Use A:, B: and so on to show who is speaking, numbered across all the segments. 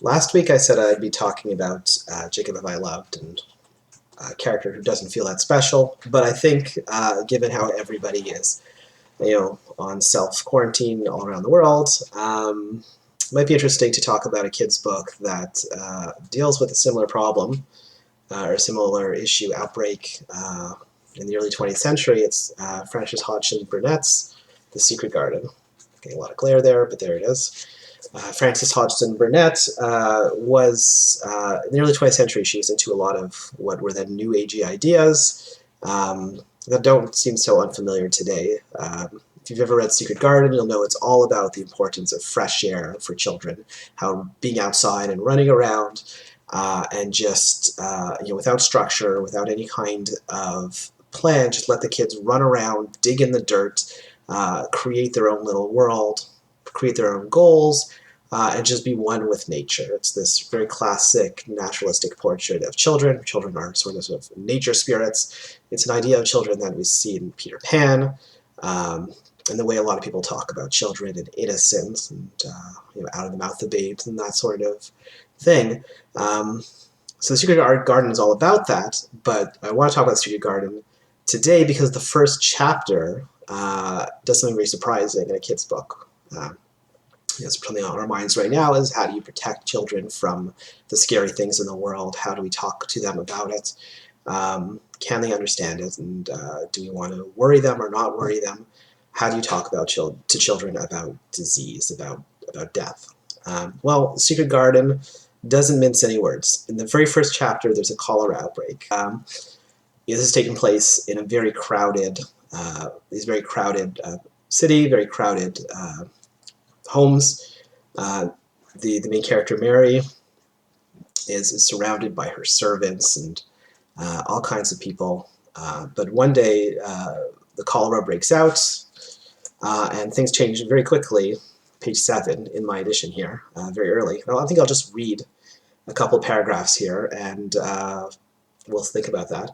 A: Last week I said I'd be talking about Jacob Have I Loved, and a character who doesn't feel that special, but I think given how everybody is, on self-quarantine all around the world, it might be interesting to talk about a kid's book that deals with a similar problem, or a similar issue, Outbreak, in the early 20th century. It's Frances Hodgson Burnett's The Secret Garden. Getting a lot of glare there, but there it is. Frances Hodgson Burnett was, in the early 20th century, she was into a lot of what were then New Agey ideas that don't seem so unfamiliar today. If you've ever read Secret Garden, you'll know it's all about the importance of fresh air for children, how being outside and running around and just, without structure, without any kind of plan, just let the kids run around, dig in the dirt, create their own little world, create their own goals, and just be one with nature. It's this very classic naturalistic portrait of children. Children are sort of nature spirits. It's an idea of children that we see in Peter Pan, and the way a lot of people talk about children and innocence, and out of the mouth of babes and that sort of thing. So the Secret Garden is all about that, but I want to talk about the Secret Garden today because the first chapter does something very surprising in a kid's book. Something on our minds right now is, how do you protect children from the scary things in the world? How do we talk to them about it? Can they understand it? And do we want to worry them or not worry them? How do you talk about to children about disease, about death? Well, Secret Garden doesn't mince any words. In the very first chapter, there's a cholera outbreak. This is taking place in a very crowded, city, very crowded homes. The main character, Mary, is surrounded by her servants and all kinds of people. But one day, the cholera breaks out, and things change very quickly. Page 7 in my edition here, very early. I think I'll just read a couple paragraphs here, and we'll think about that.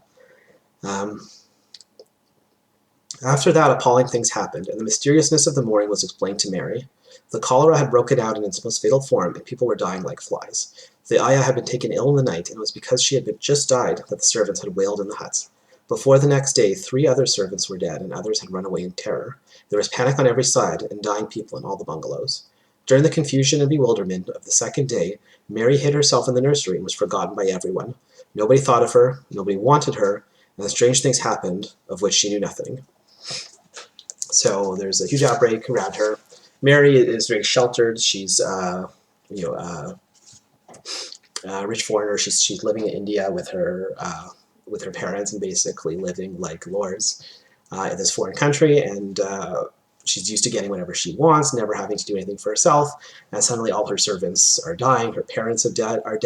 A: After that, appalling things happened, and the mysteriousness of the morning was explained to Mary. The cholera had broken out in its most fatal form, and people were dying like flies. The ayah had been taken ill in the night, and it was because she had just died that the servants had wailed in the huts. Before the next day, 3 other servants were dead, and others had run away in terror. There was panic on every side, and dying people in all the bungalows. During the confusion and bewilderment of the second day, Mary hid herself in the nursery and was forgotten by everyone. Nobody thought of her, nobody wanted her, and strange things happened of which she knew nothing. So there's a huge outbreak around her. Mary is very sheltered. She's, a rich foreigner. She's living in India with her parents, and basically living like lords in this foreign country. And she's used to getting whatever she wants, never having to do anything for herself. And suddenly, all her servants are dying. Her parents are dead. By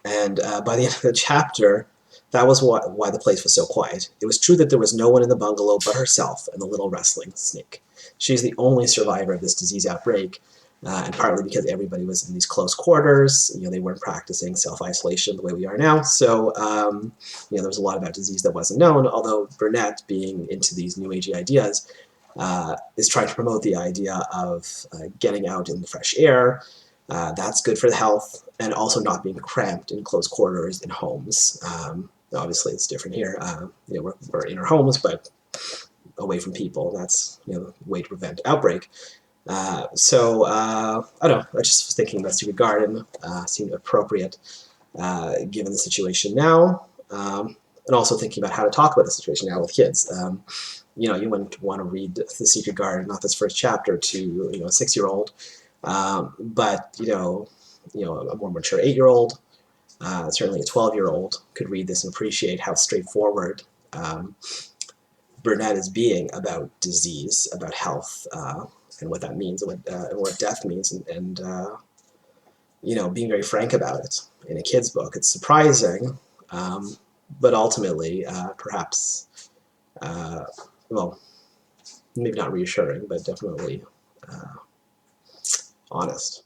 A: the end of the chapter, that was why the place was so quiet. It was true that there was no one in the bungalow but herself and the little wrestling snake. She's the only survivor of this disease outbreak, and partly because everybody was in these close quarters. They weren't practicing self-isolation the way we are now. So, there was a lot about disease that wasn't known, although Burnett, being into these New Agey ideas, is trying to promote the idea of getting out in the fresh air. That's good for the health, and also not being cramped in close quarters in homes. Obviously, it's different here. We're in our homes, but away from people. That's the way to prevent outbreak. I don't know. I just was thinking that Secret Garden seemed appropriate given the situation now, and also thinking about how to talk about the situation now with kids. You wouldn't want to read The Secret Garden, not this first chapter, to a 6-year-old. But a more mature 8-year-old, certainly a 12-year-old, could read this and appreciate how straightforward Burnett is being about disease, about health, and what that means, and what death means, and being very frank about it in a kid's book. It's surprising, but ultimately, perhaps, maybe not reassuring, but definitely honest.